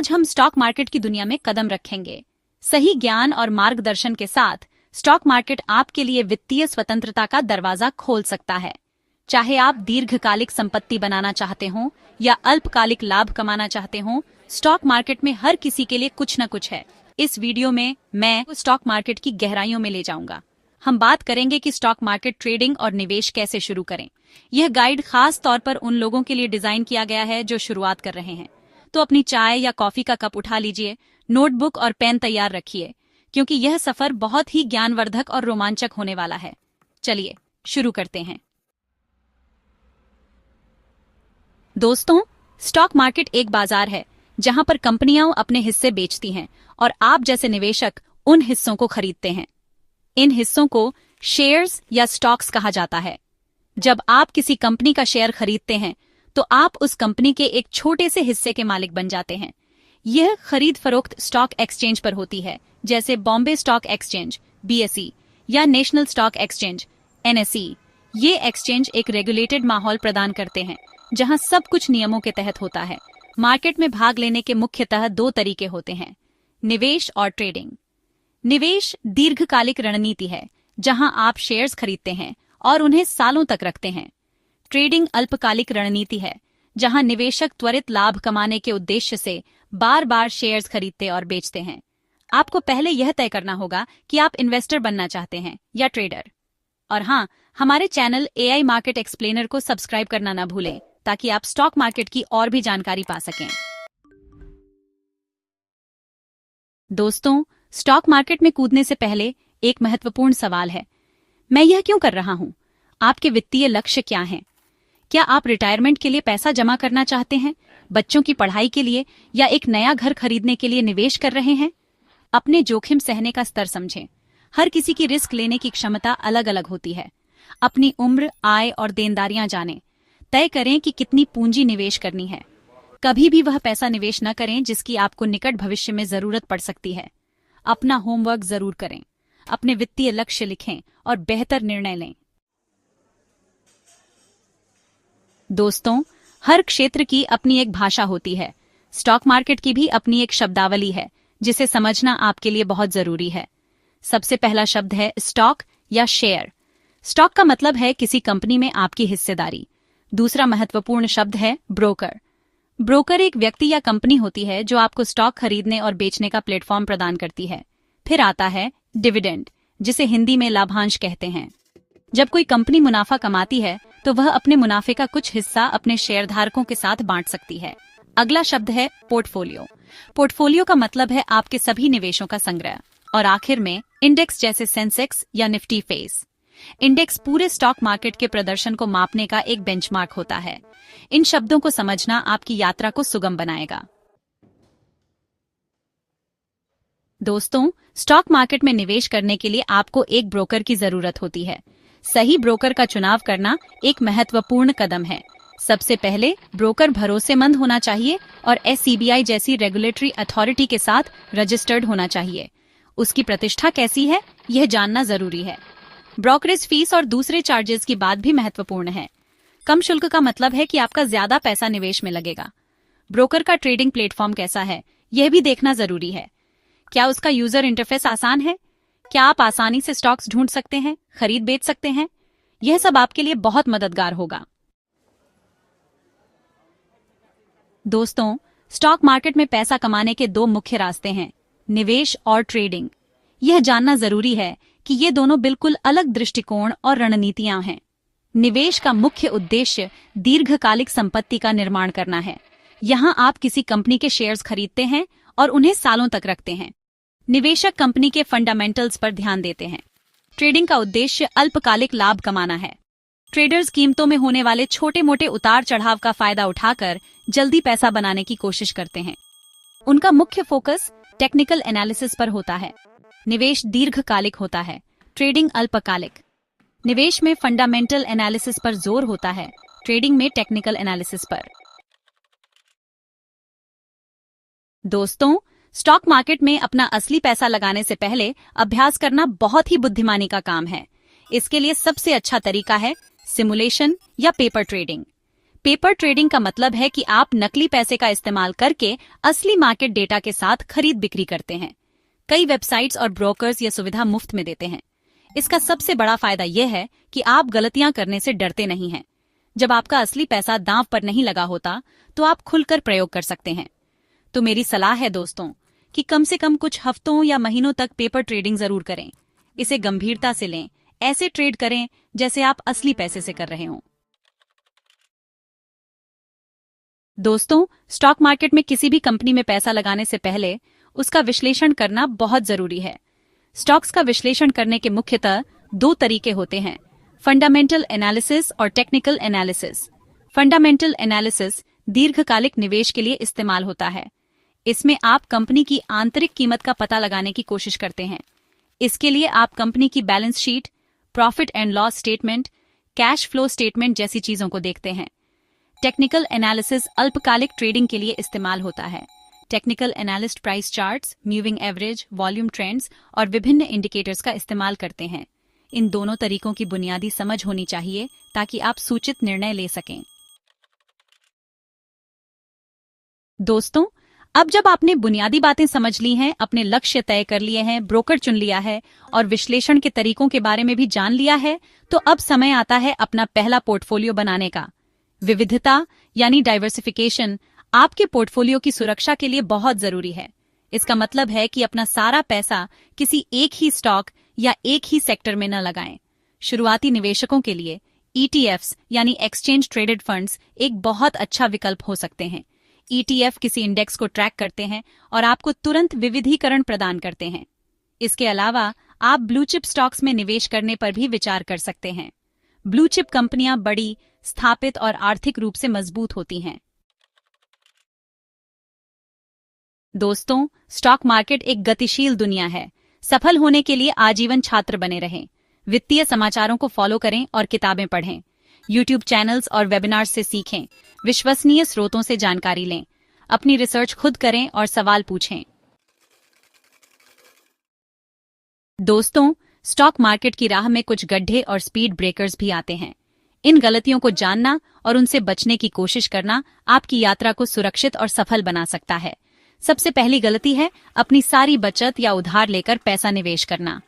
आज हम stock market की दुनिया में कदम रखेंगे। सही ज्ञान और मार्गदर्शन के साथ स्टॉक मार्केट आपके लिए वित्तीय स्वतंत्रता का दरवाजा खोल सकता है। चाहे आप दीर्घकालिक संपत्ति बनाना चाहते हो या अल्पकालिक लाभ कमाना चाहते हो, स्टॉक मार्केट में हर किसी के लिए कुछ न कुछ है। इस वीडियो में मैं स्टॉक मार्केट की गहराइयों में ले जाऊंगा। हम बात करेंगे कि स्टॉक मार्केट ट्रेडिंग और निवेश कैसे शुरू करें। यह गाइड खास तौर पर उन लोगों के लिए डिजाइन किया गया है जो शुरुआत कर रहे हैं। तो अपनी चाय या कॉफी का कप उठा लीजिए, नोटबुक और पेन तैयार रखिए, क्योंकि यह सफर बहुत ही ज्ञानवर्धक और रोमांचक होने वाला है। चलिए शुरू करते हैं। दोस्तों, स्टॉक मार्केट एक बाजार है जहां पर कंपनियां अपने हिस्से बेचती हैं और आप जैसे निवेशक उन हिस्सों को खरीदते हैं। इन हिस्सों को शेयर्स या स्टॉक्स कहा जाता है। जब आप किसी कंपनी का शेयर खरीदते हैं तो आप उस कंपनी के एक छोटे से हिस्से के मालिक बन जाते हैं। यह खरीद फरोख्त स्टॉक एक्सचेंज पर होती है, जैसे बॉम्बे स्टॉक एक्सचेंज BSE या नेशनल स्टॉक एक्सचेंज NSE। ये एक्सचेंज एक रेगुलेटेड माहौल प्रदान करते हैं जहां सब कुछ नियमों के तहत होता है। मार्केट में भाग लेने के मुख्यतः दो तरीके होते हैं, निवेश और ट्रेडिंग। निवेश दीर्घकालिक रणनीति है जहां आप शेयर्स खरीदते हैं और उन्हें सालों तक रखते हैं। ट्रेडिंग अल्पकालिक रणनीति है जहां निवेशक त्वरित लाभ कमाने के उद्देश्य से बार बार शेयर्स खरीदते और बेचते हैं। आपको पहले यह तय करना होगा कि आप इन्वेस्टर बनना चाहते हैं या ट्रेडर। और हाँ, हमारे चैनल AI मार्केट एक्सप्लेनर को सब्सक्राइब करना ना भूलें ताकि आप स्टॉक मार्केट की और भी जानकारी पा सकें। दोस्तों, स्टॉक मार्केट में कूदने से पहले एक महत्वपूर्ण सवाल है, मैं यह क्यों कर रहा हूं? आपके वित्तीय लक्ष्य क्या हैं? क्या आप रिटायरमेंट के लिए पैसा जमा करना चाहते हैं, बच्चों की पढ़ाई के लिए, या एक नया घर खरीदने के लिए निवेश कर रहे हैं? अपने जोखिम सहने का स्तर समझें। हर किसी की रिस्क लेने की क्षमता अलग अलग होती है। अपनी उम्र, आय और देनदारियां जानें। तय करें कि कितनी पूंजी निवेश करनी है। कभी भी वह पैसा निवेश न करें जिसकी आपको निकट भविष्य में जरूरत पड़ सकती है। अपना होमवर्क जरूर करें, अपने वित्तीय लक्ष्य लिखें और बेहतर निर्णय लें। दोस्तों, हर क्षेत्र की अपनी एक भाषा होती है। स्टॉक मार्केट की भी अपनी एक शब्दावली है जिसे समझना आपके लिए बहुत जरूरी है। सबसे पहला शब्द है स्टॉक या शेयर। स्टॉक का मतलब है किसी कंपनी में आपकी हिस्सेदारी। दूसरा महत्वपूर्ण शब्द है ब्रोकर। ब्रोकर एक व्यक्ति या कंपनी होती है जो आपको स्टॉक खरीदने और बेचने का प्लेटफॉर्म प्रदान करती है। फिर आता है डिविडेंड, जिसे हिंदी में लाभांश कहते हैं। जब कोई कंपनी मुनाफा कमाती है तो वह अपने मुनाफे का कुछ हिस्सा अपने शेयरधारकों के साथ बांट सकती है। अगला शब्द है पोर्टफोलियो। पोर्टफोलियो का मतलब है आपके सभी निवेशों का संग्रह। और आखिर में इंडेक्स, जैसे सेंसेक्स या निफ्टी फेस। इंडेक्स पूरे स्टॉक मार्केट के प्रदर्शन को मापने का एक बेंचमार्क होता है। इन शब्दों को समझना आपकी यात्रा को सुगम बनाएगा। दोस्तों, स्टॉक मार्केट में निवेश करने के लिए आपको एक ब्रोकर की जरूरत होती है। सही ब्रोकर का चुनाव करना एक महत्वपूर्ण कदम है। सबसे पहले ब्रोकर भरोसेमंद होना चाहिए और SEBI जैसी रेगुलेटरी अथॉरिटी के साथ रजिस्टर्ड होना चाहिए। उसकी प्रतिष्ठा कैसी है, यह जानना जरूरी है। ब्रोकरेज फीस और दूसरे चार्जेस की बात भी महत्वपूर्ण है। कम शुल्क का मतलब है कि आपका ज्यादा पैसा निवेश में लगेगा। ब्रोकर का ट्रेडिंग प्लेटफॉर्म कैसा है, यह भी देखना जरूरी है। क्या उसका यूजर इंटरफेस आसान है? क्या आप आसानी से स्टॉक्स ढूंढ सकते हैं, खरीद बेच सकते हैं? यह सब आपके लिए बहुत मददगार होगा। दोस्तों, स्टॉक मार्केट में पैसा कमाने के दो मुख्य रास्ते हैं, निवेश और ट्रेडिंग। यह जानना जरूरी है कि ये दोनों बिल्कुल अलग दृष्टिकोण और रणनीतियां हैं। निवेश का मुख्य उद्देश्य दीर्घकालिक संपत्ति का निर्माण करना है। यहां आप किसी कंपनी के शेयर्स खरीदते हैं और उन्हें सालों तक रखते हैं। निवेशक कंपनी के फंडामेंटल्स पर ध्यान देते हैं। ट्रेडिंग का उद्देश्य अल्पकालिक लाभ कमाना है। ट्रेडर्स कीमतों में होने वाले छोटे मोटे उतार चढ़ाव का फायदा उठाकर जल्दी पैसा बनाने की कोशिश करते हैं। उनका मुख्य फोकस टेक्निकल एनालिसिस पर होता है। निवेश दीर्घकालिक होता है, ट्रेडिंग अल्पकालिक। निवेश में फंडामेंटल एनालिसिस पर जोर होता है, ट्रेडिंग में टेक्निकल एनालिसिस पर। दोस्तों, स्टॉक मार्केट में अपना असली पैसा लगाने से पहले अभ्यास करना बहुत ही बुद्धिमानी का काम है। इसके लिए सबसे अच्छा तरीका है सिमुलेशन या पेपर ट्रेडिंग। पेपर ट्रेडिंग का मतलब है कि आप नकली पैसे का इस्तेमाल करके असली मार्केट डेटा के साथ खरीद बिक्री करते हैं। कई वेबसाइट्स और ब्रोकर्स ये सुविधा मुफ्त में देते हैं। इसका सबसे बड़ा फायदा यह है कि आप गलतियां करने से डरते नहीं हैं। जब आपका असली पैसा दांव पर नहीं लगा होता तो आप खुलकर प्रयोग कर सकते हैं। तो मेरी सलाह है दोस्तों कि कम से कम कुछ हफ्तों या महीनों तक पेपर ट्रेडिंग जरूर करें। इसे गंभीरता से लें, ऐसे ट्रेड करें जैसे आप असली पैसे से कर रहे हों। दोस्तों, स्टॉक मार्केट में किसी भी कंपनी में पैसा लगाने से पहले उसका विश्लेषण करना बहुत जरूरी है। स्टॉक्स का विश्लेषण करने के मुख्यतः दो तरीके होते हैं, फंडामेंटल एनालिसिस और टेक्निकल एनालिसिस। फंडामेंटल एनालिसिस दीर्घकालिक निवेश के लिए इस्तेमाल होता है। इसमें आप कंपनी की आंतरिक कीमत का पता लगाने की कोशिश करते हैं। इसके लिए आप कंपनी की balance sheet, profit and loss statement, cash flow statement जैसी चीजों को देखते हैं। टेक्निकल एनालिसिस अल्पकालिक ट्रेडिंग के लिए इस्तेमाल होता है। Technical analyst price charts, moving average, volume trends और विभिन्न इंडिकेटर्स का इस्तेमाल करते हैं। इन दोनों तरीकों की बुनियादी समझ होनी चाहिए ताकि आप सूचित निर्णय ले सकें। दोस्तों, अब जब आपने बुनियादी बातें समझ ली हैं, अपने लक्ष्य तय कर लिए हैं, ब्रोकर चुन लिया है और विश्लेषण के तरीकों के बारे में भी जान लिया है, तो अब समय आता है अपना पहला पोर्टफोलियो बनाने का। विविधता यानी डाइवर्सिफिकेशन आपके पोर्टफोलियो की सुरक्षा के लिए बहुत जरूरी है। इसका मतलब है कि अपना सारा पैसा किसी एक ही स्टॉक या एक ही सेक्टर में न लगाएं। शुरुआती निवेशकों के लिए ETFs यानी एक्सचेंज ट्रेडेड फंड्स एक बहुत अच्छा विकल्प हो सकते हैं। ETF किसी इंडेक्स को ट्रैक करते हैं और आपको तुरंत विविधीकरण प्रदान करते हैं। इसके अलावा आप ब्लू चिप स्टॉक्स में निवेश करने पर भी विचार कर सकते हैं। ब्लू चिप कंपनियां बड़ी, स्थापित और आर्थिक रूप से मजबूत होती हैं। दोस्तों, स्टॉक मार्केट एक गतिशील दुनिया है। सफल होने के लिए आजीवन छात्र बने रहें। वित्तीय समाचारों को फॉलो करें और किताबें पढ़ें। YouTube चैनल्स और वेबिनार्स से सीखें। विश्वसनीय स्रोतों से जानकारी लें। अपनी रिसर्च खुद करें और सवाल पूछें। दोस्तों, स्टॉक मार्केट की राह में कुछ गड्ढे और स्पीड ब्रेकर्स भी आते हैं। इन गलतियों को जानना और उनसे बचने की कोशिश करना आपकी यात्रा को सुरक्षित और सफल बना सकता है। सबसे पहली गलती है अपनी सारी बचत या उधार लेकर पैसा निवेश करना।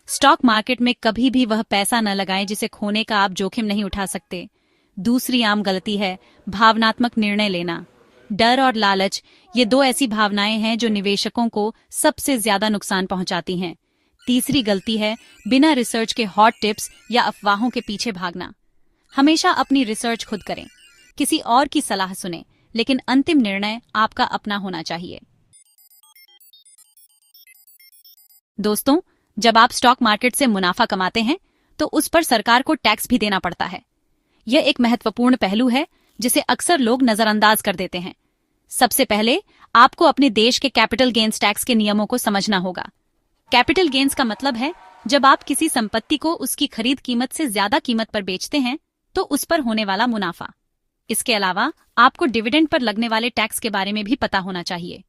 स्टॉक मार्केट में कभी भी वह पैसा न लगाएं जिसे खोने का आप जोखिम नहीं उठा सकते। दूसरी आम गलती है भावनात्मक निर्णय लेना। डर और लालच ये दो ऐसी भावनाएं हैं जो निवेशकों को सबसे ज्यादा नुकसान पहुंचाती हैं। तीसरी गलती है बिना रिसर्च के हॉट टिप्स या अफवाहों के पीछे भागना। हमेशा अपनी रिसर्च खुद करें। किसी और की सलाह सुनें, लेकिन अंतिम निर्णय आपका अपना होना चाहिए। दोस्तों, जब आप स्टॉक मार्केट से मुनाफा कमाते हैं तो उस पर सरकार को टैक्स भी देना पड़ता है। यह एक महत्वपूर्ण पहलू है जिसे अक्सर लोग नजरअंदाज कर देते हैं। सबसे पहले आपको अपने देश के कैपिटल गेन्स टैक्स के नियमों को समझना होगा। कैपिटल गेन्स का मतलब है जब आप किसी संपत्ति को उसकी खरीद कीमत से ज्यादा कीमत पर बेचते हैं तो उस पर होने वाला मुनाफा। इसके अलावा आपको डिविडेंड पर लगने वाले टैक्स के बारे में भी पता होना चाहिए।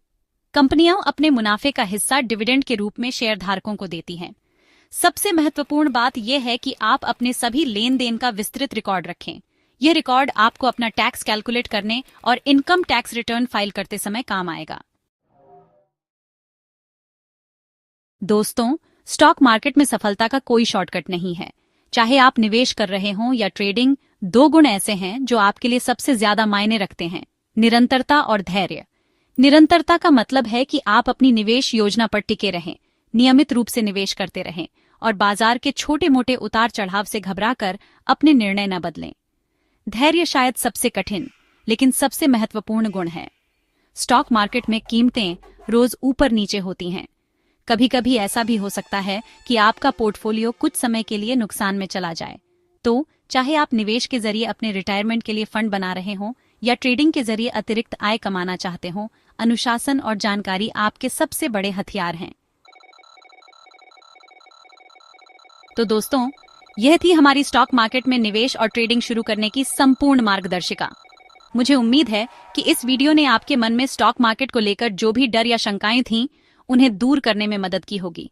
कंपनियां अपने मुनाफे का हिस्सा डिविडेंड के रूप में शेयरधारकों को देती हैं। सबसे महत्वपूर्ण बात यह है कि आप अपने सभी लेन देन का विस्तृत रिकॉर्ड रखें। यह रिकॉर्ड आपको अपना टैक्स कैलकुलेट करने और इनकम टैक्स रिटर्न फाइल करते समय काम आएगा। दोस्तों, स्टॉक मार्केट में सफलता का कोई शॉर्टकट नहीं है। चाहे आप निवेश कर रहे हों या ट्रेडिंग, दो गुण ऐसे हैं जो आपके लिए सबसे ज्यादा मायने रखते हैं, निरंतरता और धैर्य। निरंतरता का मतलब है कि आप अपनी निवेश योजना पर टिके रहें, नियमित रूप से निवेश करते रहें और बाजार के छोटे मोटे उतार चढ़ाव से घबराकर अपने निर्णय न बदलें। धैर्य शायद सबसे कठिन लेकिन सबसे महत्वपूर्ण गुण है। स्टॉक मार्केट में कीमतें रोज ऊपर नीचे होती हैं। कभी कभी ऐसा भी हो सकता है कि आपका पोर्टफोलियो कुछ समय के लिए नुकसान में चला जाए। तो चाहे आप निवेश के जरिए अपने रिटायरमेंट के लिए फंड बना रहे हों या ट्रेडिंग के जरिए अतिरिक्त आय कमाना चाहते हों, अनुशासन और जानकारी आपके सबसे बड़े हथियार हैं। तो दोस्तों, यह थी हमारी स्टॉक मार्केट में निवेश और ट्रेडिंग शुरू करने की संपूर्ण मार्गदर्शिका। मुझे उम्मीद है कि इस वीडियो ने आपके मन में स्टॉक मार्केट को लेकर जो भी डर या शंकाएं थीं, उन्हें दूर करने में मदद की होगी।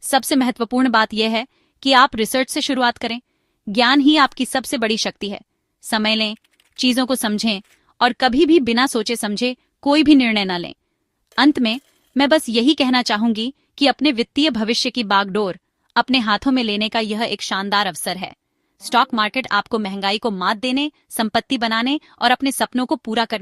सबसे महत्वपूर्ण बात यह है कि आप रिसर्च से शुरुआत करें। ज्ञान ही आपकी सबसे बड़ी शक्ति है। समय लें, चीजों को समझें और कभी भी बिना सोचे समझे कोई भी निर्णय न लें। अंत में मैं बस यही कहना चाहूंगी कि अपने वित्तीय भविष्य की बागडोर अपने हाथों में लेने का यह एक शानदार अवसर है। स्टॉक मार्केट आपको महंगाई को मात देने, संपत्ति बनाने और अपने सपनों को पूरा करने